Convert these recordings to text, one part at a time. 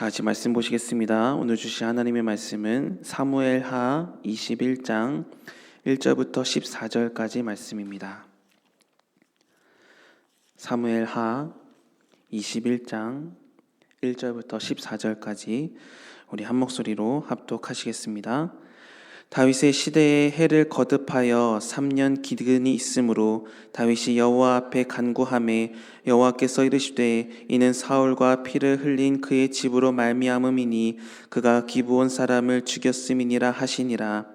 다 같이 말씀 보시겠습니다. 오늘 주신 하나님의 말씀은 사무엘하 21장 1절부터 14절까지 말씀입니다. 사무엘하 21장 1절부터 14절까지 우리 한 목소리로 합독하시겠습니다. 다윗의 시대에 해를 거듭하여 3년 기근이 있으므로 다윗이 여호와 앞에 간구하매 여호와께서 이르시되 이는 사울과 피를 흘린 그의 집으로 말미암음이니 그가 기브온 사람을 죽였음이니라 하시니라.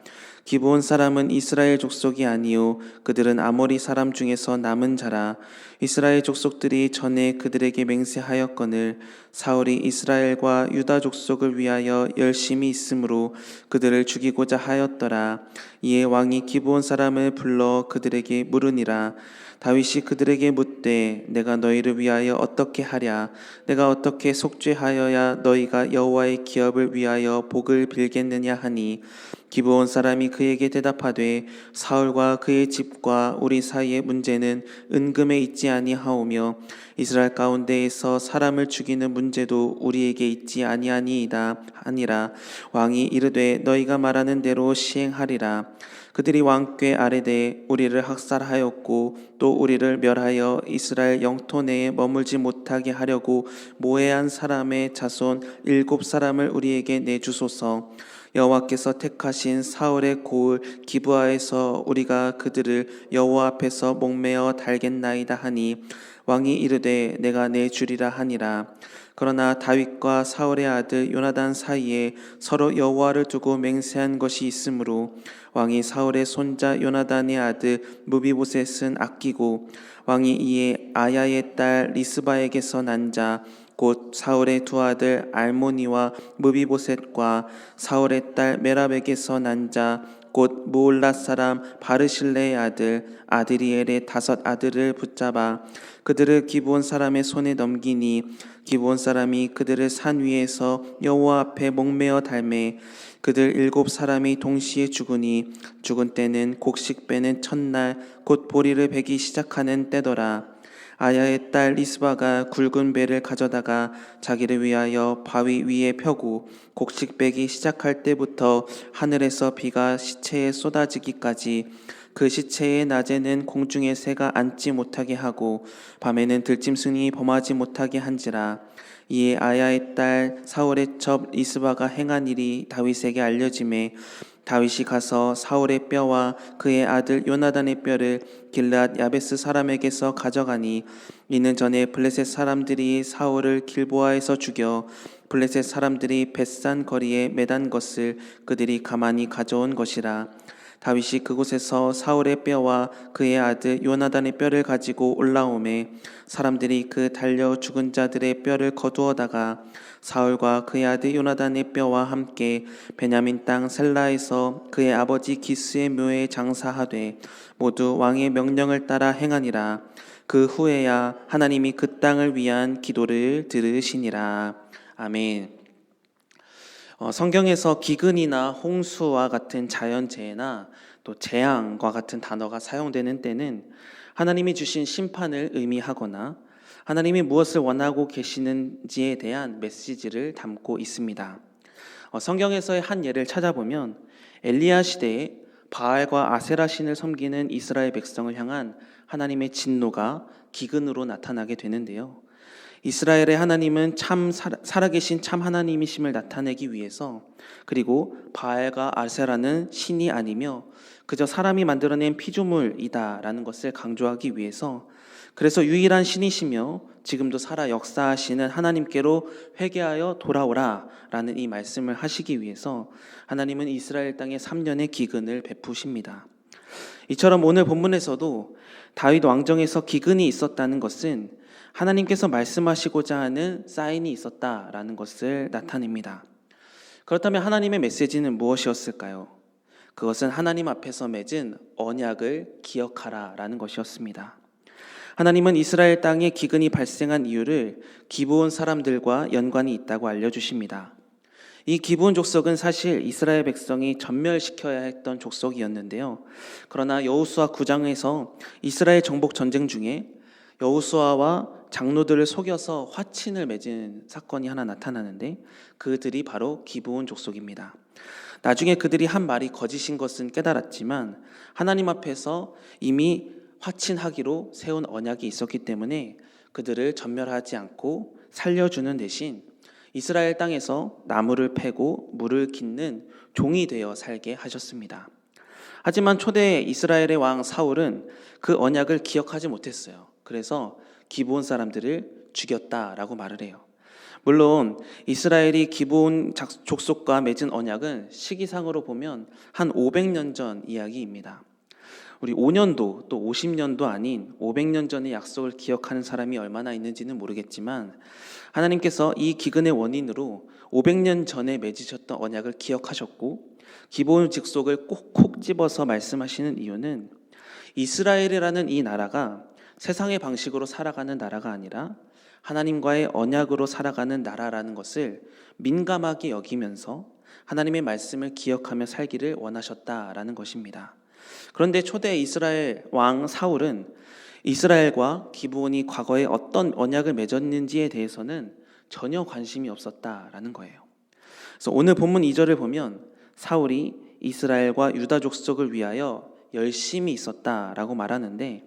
기브온 사람은 이스라엘 족속이 아니요 그들은 아모리 사람 중에서 남은 자라. 이스라엘 족속들이 전에 그들에게 맹세하였거늘 사울이 이스라엘과 유다 족속을 위하여 열심히 있으므로 그들을 죽이고자 하였더라. 이에 왕이 기브온 사람을 불러 그들에게 물으니라. 다윗이 그들에게 묻되 내가 너희를 위하여 어떻게 하랴? 내가 어떻게 속죄하여야 너희가 여호와의 기업을 위하여 복을 빌겠느냐 하니 기브온 사람이 그에게 대답하되 사울과 그의 집과 우리 사이의 문제는 은금에 있지 아니하오며 이스라엘 가운데에서 사람을 죽이는 문제도 우리에게 있지 아니하니이다 하니라. 왕이 이르되 너희가 말하는 대로 시행하리라. 그들이 왕께 아뢰되 우리를 학살하였고 또 우리를 멸하여 이스라엘 영토 내에 머물지 못하게 하려고 모해한 사람의 자손 7사람을 우리에게 내주소서. 여호와께서 택하신 사울의 고을 기브아에서 우리가 그들을 여호와 앞에서 목매어 달겠나이다 하니 왕이 이르되 내가 내주리라 하니라. 그러나 다윗과 사울의 아들 요나단 사이에 서로 여호와를 두고 맹세한 것이 있으므로 왕이 사울의 손자 요나단의 아들 무비보셋은 아끼고 왕이 이에 아야의 딸 리스바에게서 난 자 곧 사울의 두 아들 알모니와 무비보셋과 사울의 딸 메랍에게서 난 자 곧 무올랏 사람 바르실레의 아들 아드리엘의 5 아들을 붙잡아 그들을 기브온 사람의 손에 넘기니 기브온 사람이 그들을 산 위에서 여호와 앞에 목매어 달매 그들 7사람이 동시에 죽으니 죽은 때는 곡식 빼는 첫날 곧 보리를 베기 시작하는 때더라. 아야의 딸 리스바가 굵은 배를 가져다가 자기를 위하여 바위 위에 펴고 곡식 빼기 시작할 때부터 하늘에서 비가 시체에 쏟아지기까지 그 시체의 낮에는 공중의 새가 앉지 못하게 하고 밤에는 들짐승이 범하지 못하게 한지라. 이에 아야의 딸 사울의 첩 리스바가 행한 일이 다윗에게 알려지매 다윗이 가서 사울의 뼈와 그의 아들 요나단의 뼈를 길르앗 야베스 사람에게서 가져가니 이는 전에 블레셋 사람들이 사울을 길보아에서 죽여 블레셋 사람들이 벳산 거리에 매단 것을 그들이 가만히 가져온 것이라. 다윗이 그곳에서 사울의 뼈와 그의 아들 요나단의 뼈를 가지고 올라오매 사람들이 그 달려 죽은 자들의 뼈를 거두어다가 사울과 그의 아들 요나단의 뼈와 함께 베냐민 땅 셀라에서 그의 아버지 기스의 묘에 장사하되 모두 왕의 명령을 따라 행하니라. 그 후에야 하나님이 그 땅을 위한 기도를 들으시니라. 아멘. 성경에서 기근이나 홍수와 같은 자연재해나 또 재앙과 같은 단어가 사용되는 때는 하나님이 주신 심판을 의미하거나 하나님이 무엇을 원하고 계시는지에 대한 메시지를 담고 있습니다. 성경에서의 한 예를 찾아보면 엘리야 시대에 바알과 아세라 신을 섬기는 이스라엘 백성을 향한 하나님의 진노가 기근으로 나타나게 되는데요. 이스라엘의 하나님은 참 살아계신 참 하나님이심을 나타내기 위해서 그리고 바알과 아세라는 신이 아니며 그저 사람이 만들어낸 피조물이다라는 것을 강조하기 위해서 그래서 유일한 신이시며 지금도 살아 역사하시는 하나님께로 회개하여 돌아오라 라는 이 말씀을 하시기 위해서 하나님은 이스라엘 땅에 3년의 기근을 베푸십니다. 이처럼 오늘 본문에서도 다윗 왕정에서 기근이 있었다는 것은 하나님께서 말씀하시고자 하는 사인이 있었다라는 것을 나타냅니다. 그렇다면 하나님의 메시지는 무엇이었을까요? 그것은 하나님 앞에서 맺은 언약을 기억하라라는 것이었습니다. 하나님은 이스라엘 땅에 기근이 발생한 이유를 기브온 사람들과 연관이 있다고 알려주십니다. 이 기브온 족속은 사실 이스라엘 백성이 전멸시켜야 했던 족속이었는데요. 그러나 여호수아 9장에서 이스라엘 정복 전쟁 중에 여호수아와 장로들을 속여서 화친을 맺은 사건이 하나 나타나는데 그들이 바로 기브온 족속입니다. 나중에 그들이 한 말이 거짓인 것은 깨달았지만 하나님 앞에서 이미 화친하기로 세운 언약이 있었기 때문에 그들을 전멸하지 않고 살려주는 대신 이스라엘 땅에서 나무를 패고 물을 깃는 종이 되어 살게 하셨습니다. 하지만 초대 이스라엘의 왕 사울은 그 언약을 기억하지 못했어요. 그래서 기브온 사람들을 죽였다라고 말을 해요. 물론 이스라엘이 기브온 족속과 맺은 언약은 시기상으로 보면 한 500년 전 이야기입니다. 우리 5년도 또 50년도 아닌 500년 전의 약속을 기억하는 사람이 얼마나 있는지는 모르겠지만 하나님께서 이 기근의 원인으로 500년 전에 맺으셨던 언약을 기억하셨고 기브온 족속을 콕콕 집어서 말씀하시는 이유는 이스라엘이라는 이 나라가 세상의 방식으로 살아가는 나라가 아니라 하나님과의 언약으로 살아가는 나라라는 것을 민감하게 여기면서 하나님의 말씀을 기억하며 살기를 원하셨다라는 것입니다. 그런데 초대 이스라엘 왕 사울은 이스라엘과 기브온이 과거에 어떤 언약을 맺었는지에 대해서는 전혀 관심이 없었다라는 거예요. 그래서 오늘 본문 2절을 보면 사울이 이스라엘과 유다 족속을 위하여 열심히 있었다라고 말하는데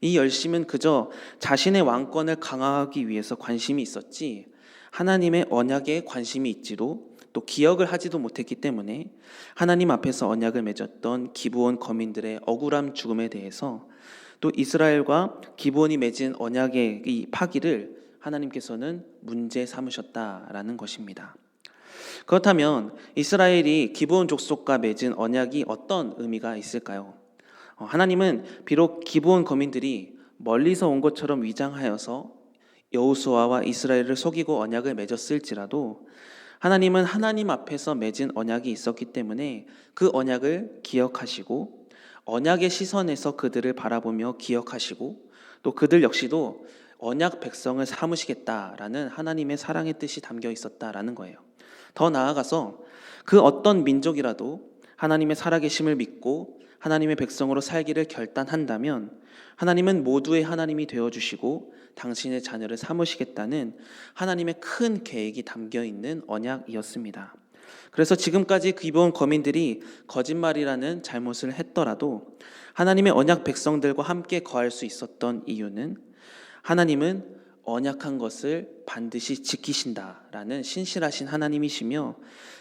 이 열심은 그저 자신의 왕권을 강화하기 위해서 관심이 있었지 하나님의 언약에 관심이 있지도 또 기억을 하지도 못했기 때문에 하나님 앞에서 언약을 맺었던 기브온 거민들의 억울함 죽음에 대해서 또 이스라엘과 기브온이 맺은 언약의 이 파기를 하나님께서는 문제 삼으셨다라는 것입니다. 그렇다면 이스라엘이 기브온 족속과 맺은 언약이 어떤 의미가 있을까요? 하나님은 비록 기브온 거민들이 멀리서 온 것처럼 위장하여서 여호수아와 이스라엘을 속이고 언약을 맺었을지라도 하나님은 하나님 앞에서 맺은 언약이 있었기 때문에 그 언약을 기억하시고 언약의 시선에서 그들을 바라보며 기억하시고 또 그들 역시도 언약 백성을 삼으시겠다라는 하나님의 사랑의 뜻이 담겨 있었다라는 거예요. 더 나아가서 그 어떤 민족이라도 하나님의 살아계심을 믿고 하나님의 백성으로 살기를 결단한다면 하나님은 모두의 하나님이 되어주시고 당신의 자녀를 삼으시겠다는 하나님의 큰 계획이 담겨있는 언약이었습니다. 그래서 지금까지 기브온 거민들이 거짓말이라는 잘못을 했더라도 하나님의 언약 백성들과 함께 거할 수 있었던 이유는 하나님은 언약한 것을 반드시 지키신다라는 신실하신 하나님이시며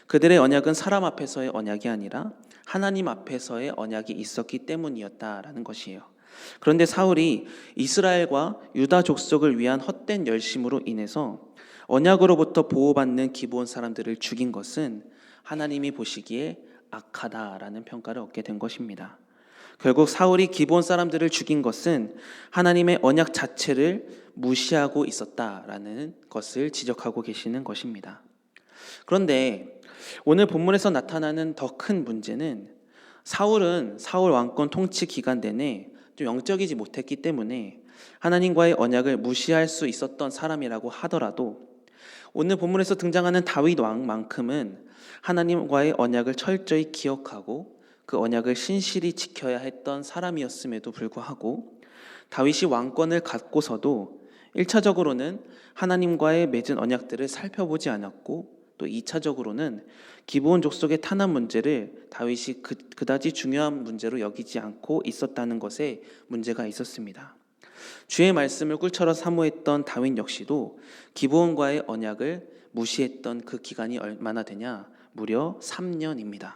그들의 언약은 사람 앞에서의 언약이 아니라 하나님 앞에서의 언약이 있었기 때문이었다라는 것이에요. 그런데 사울이 이스라엘과 유다 족속을 위한 헛된 열심으로 인해서 언약으로부터 보호받는 기브온 사람들을 죽인 것은 하나님이 보시기에 악하다라는 평가를 얻게 된 것입니다. 결국 사울이 기브온 사람들을 죽인 것은 하나님의 언약 자체를 무시하고 있었다라는 것을 지적하고 계시는 것입니다. 그런데 오늘 본문에서 나타나는 더 큰 문제는 사울은 사울 왕권 통치 기간 내내 좀 영적이지 못했기 때문에 하나님과의 언약을 무시할 수 있었던 사람이라고 하더라도 오늘 본문에서 등장하는 다윗 왕만큼은 하나님과의 언약을 철저히 기억하고 그 언약을 신실히 지켜야 했던 사람이었음에도 불구하고 다윗이 왕권을 갖고서도 1차적으로는 하나님과의 맺은 언약들을 살펴보지 않았고 또 2차적으로는 기브온 족속의 탄압 문제를 다윗이 그다지 중요한 문제로 여기지 않고 있었다는 것에 문제가 있었습니다. 주의 말씀을 꿀처럼 사모했던 다윗 역시도 기브온과의 언약을 무시했던 그 기간이 얼마나 되냐? 무려 3년입니다.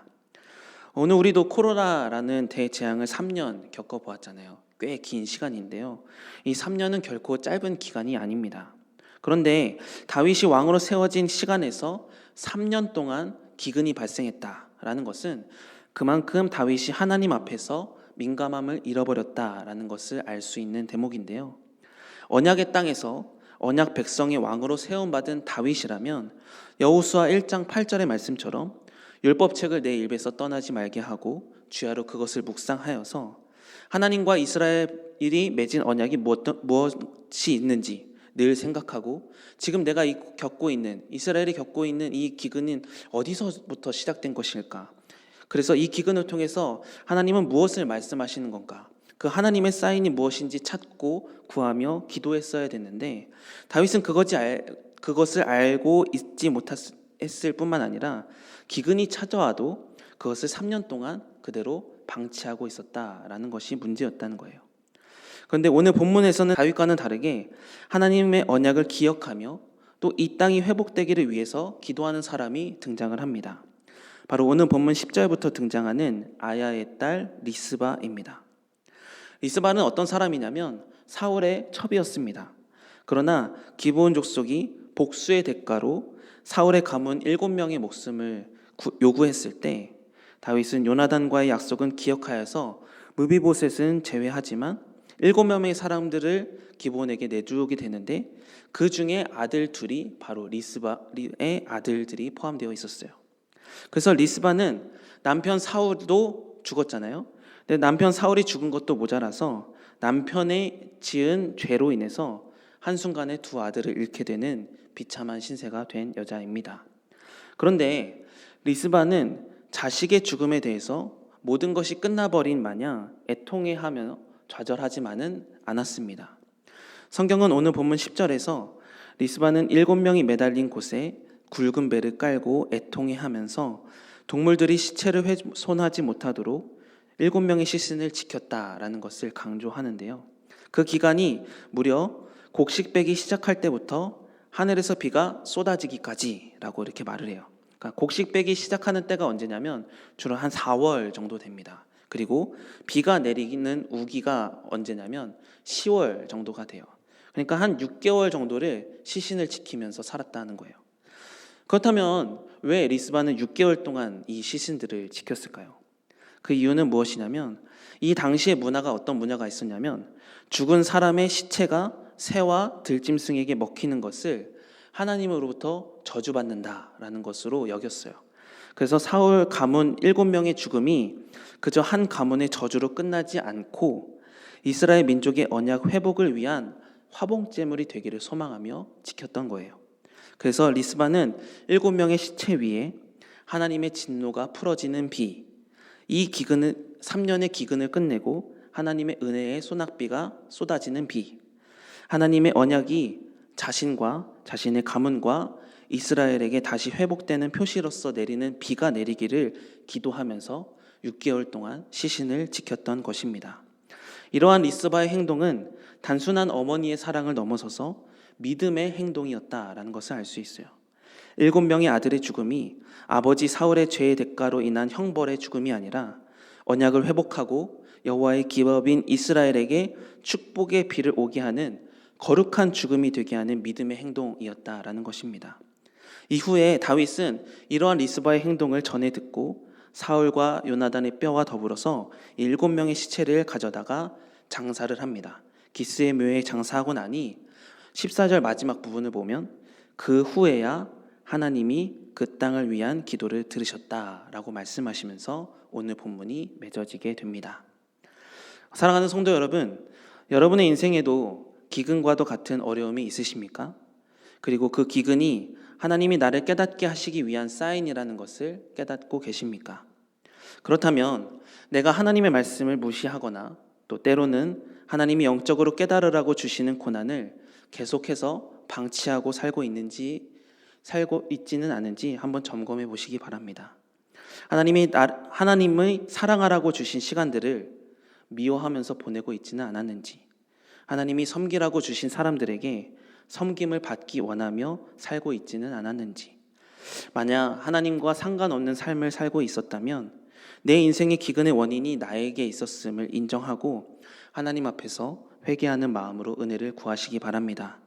오늘 우리도 코로나라는 대재앙을 3년 겪어보았잖아요. 꽤 긴 시간인데요. 이 3년은 결코 짧은 기간이 아닙니다. 그런데 다윗이 왕으로 세워진 시간에서 3년 동안 기근이 발생했다라는 것은 그만큼 다윗이 하나님 앞에서 민감함을 잃어버렸다라는 것을 알 수 있는 대목인데요. 언약의 땅에서 언약 백성의 왕으로 세움받은 다윗이라면 여호수아 1장 8절의 말씀처럼 율법책을 내 입에서 떠나지 말게 하고 주야로 그것을 묵상하여서 하나님과 이스라엘이 맺은 언약이 무엇이 있는지 늘 생각하고 지금 내가 이스라엘이 겪고 있는 이 기근은 어디서부터 시작된 것일까? 그래서 이 기근을 통해서 하나님은 무엇을 말씀하시는 건가? 그 하나님의 사인이 무엇인지 찾고 구하며 기도했어야 됐는데 다윗은 그것을 알고 있지 못했을 뿐만 아니라 기근이 찾아와도 그것을 3년 동안 그대로 방치하고 있었다라는 것이 문제였다는 거예요. 그런데 오늘 본문에서는 다윗과는 다르게 하나님의 언약을 기억하며 또 이 땅이 회복되기를 위해서 기도하는 사람이 등장을 합니다. 바로 오늘 본문 10절부터 등장하는 아야의 딸 리스바입니다. 리스바는 어떤 사람이냐면 사울의 첩이었습니다. 그러나 기브온 족속이 복수의 대가로 사울의 가문 7명의 목숨을 요구했을 때 다윗은 요나단과의 약속은 기억하여서 무비보셋은 제외하지만 7명의 사람들을 기브온에게 내주게 되는데 그 중에 아들 둘이 바로 리스바의 아들들이 포함되어 있었어요. 그래서 리스바는 남편 사울도 죽었잖아요. 근데 남편 사울이 죽은 것도 모자라서 남편의 지은 죄로 인해서 한순간에 두 아들을 잃게 되는 비참한 신세가 된 여자입니다. 그런데 리스바는 자식의 죽음에 대해서 모든 것이 끝나버린 마냥 애통해하며 좌절하지만은 않았습니다. 성경은 오늘 본문 10절에서 리스바는 7명이 매달린 곳에 굵은 배를 깔고 애통해하면서 동물들이 시체를 훼손하지 못하도록 7명의 시신을 지켰다라는 것을 강조하는데요. 그 기간이 무려 곡식 빼기 시작할 때부터 하늘에서 비가 쏟아지기까지라고 이렇게 말을 해요. 그러니까 곡식 빼기 시작하는 때가 언제냐면 주로 한 4월 정도 됩니다. 그리고 비가 내리는 우기가 언제냐면 10월 정도가 돼요. 그러니까 한 6개월 정도를 시신을 지키면서 살았다는 거예요. 그렇다면 왜 리스바는 6개월 동안 이 시신들을 지켰을까요? 그 이유는 무엇이냐면 이 당시의 문화가 어떤 문화가 있었냐면 죽은 사람의 시체가 새와 들짐승에게 먹히는 것을 하나님으로부터 저주받는다라는 것으로 여겼어요. 그래서 사울 가문 7명의 죽음이 그저 한 가문의 저주로 끝나지 않고 이스라엘 민족의 언약 회복을 위한 화봉제물이 되기를 소망하며 지켰던 거예요. 그래서 리스바는 7명의 시체 위에 하나님의 진노가 풀어지는 비, 이 기근은 3년의 기근을 끝내고 하나님의 은혜의 소낙비가 쏟아지는 비, 하나님의 언약이 자신과 자신의 가문과 이스라엘에게 다시 회복되는 표시로서 내리는 비가 내리기를 기도하면서 6개월 동안 시신을 지켰던 것입니다. 이러한 리스바의 행동은 단순한 어머니의 사랑을 넘어서서 믿음의 행동이었다라는 것을 알 수 있어요. 7명의 아들의 죽음이 아버지 사울의 죄의 대가로 인한 형벌의 죽음이 아니라 언약을 회복하고 여호와의 기업인 이스라엘에게 축복의 비를 오게 하는 거룩한 죽음이 되게 하는 믿음의 행동이었다라는 것입니다. 이후에 다윗은 이러한 리스바의 행동을 전해 듣고 사울과 요나단의 뼈와 더불어서 7명의 시체를 가져다가 장사를 합니다. 기스의 묘에 장사하고 나니 14절 마지막 부분을 보면 그 후에야 하나님이 그 땅을 위한 기도를 들으셨다라고 말씀하시면서 오늘 본문이 맺어지게 됩니다. 사랑하는 성도 여러분, 여러분의 인생에도 기근과도 같은 어려움이 있으십니까? 그리고 그 기근이 하나님이 나를 깨닫게 하시기 위한 사인이라는 것을 깨닫고 계십니까? 그렇다면 내가 하나님의 말씀을 무시하거나 또 때로는 하나님이 영적으로 깨달으라고 주시는 고난을 계속해서 방치하고 살고 있지는 않은지 한번 점검해 보시기 바랍니다. 하나님의 사랑하라고 주신 시간들을 미워하면서 보내고 있지는 않았는지, 하나님이 섬기라고 주신 사람들에게 섬김을 받기 원하며 살고 있지는 않았는지, 만약 하나님과 상관없는 삶을 살고 있었다면 내 인생의 기근의 원인이 나에게 있었음을 인정하고 하나님 앞에서 회개하는 마음으로 은혜를 구하시기 바랍니다.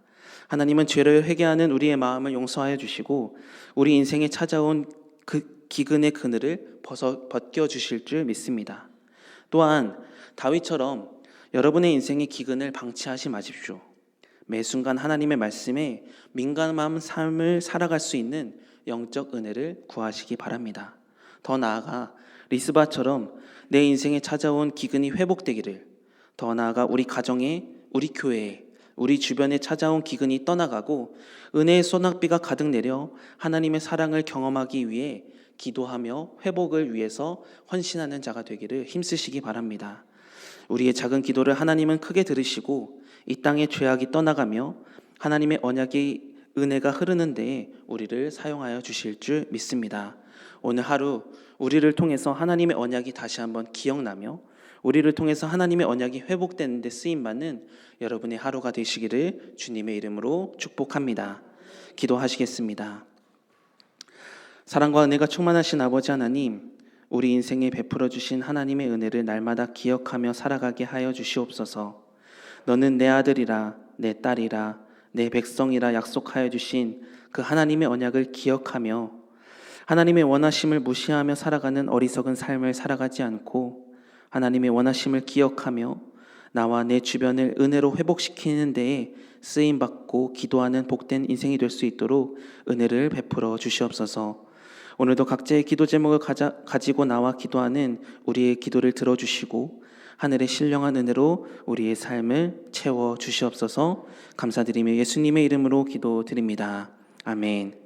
하나님은 죄를 회개하는 우리의 마음을 용서하여 주시고 우리 인생에 찾아온 그 기근의 그늘을 벗겨주실 줄 믿습니다. 또한 다윗처럼 여러분의 인생의 기근을 방치하지 마십시오. 매 순간 하나님의 말씀에 민감한 삶을 살아갈 수 있는 영적 은혜를 구하시기 바랍니다. 더 나아가 리스바처럼 내 인생에 찾아온 기근이 회복되기를, 더 나아가 우리 가정에, 우리 교회에, 우리 주변에 찾아온 기근이 떠나가고 은혜의 소낙비가 가득 내려 하나님의 사랑을 경험하기 위해 기도하며 회복을 위해서 헌신하는 자가 되기를 힘쓰시기 바랍니다. 우리의 작은 기도를 하나님은 크게 들으시고 이 땅의 죄악이 떠나가며 하나님의 언약의 은혜가 흐르는 데에 우리를 사용하여 주실 줄 믿습니다. 오늘 하루 우리를 통해서 하나님의 언약이 다시 한번 기억나며 우리를 통해서 하나님의 언약이 회복되는 데 쓰임받는 여러분의 하루가 되시기를 주님의 이름으로 축복합니다. 기도하시겠습니다. 사랑과 은혜가 충만하신 아버지 하나님, 우리 인생에 베풀어 주신 하나님의 은혜를 날마다 기억하며 살아가게 하여 주시옵소서. 너는 내 아들이라 내 딸이라 내 백성이라 약속하여 주신 그 하나님의 언약을 기억하며 하나님의 원하심을 무시하며 살아가는 어리석은 삶을 살아가지 않고 하나님의 원하심을 기억하며 나와 내 주변을 은혜로 회복시키는 데에 쓰임받고 기도하는 복된 인생이 될 수 있도록 은혜를 베풀어 주시옵소서. 오늘도 각자의 기도 제목을 가지고 나와 기도하는 우리의 기도를 들어주시고 하늘의 신령한 은혜로 우리의 삶을 채워 주시옵소서. 감사드리며 예수님의 이름으로 기도드립니다. 아멘.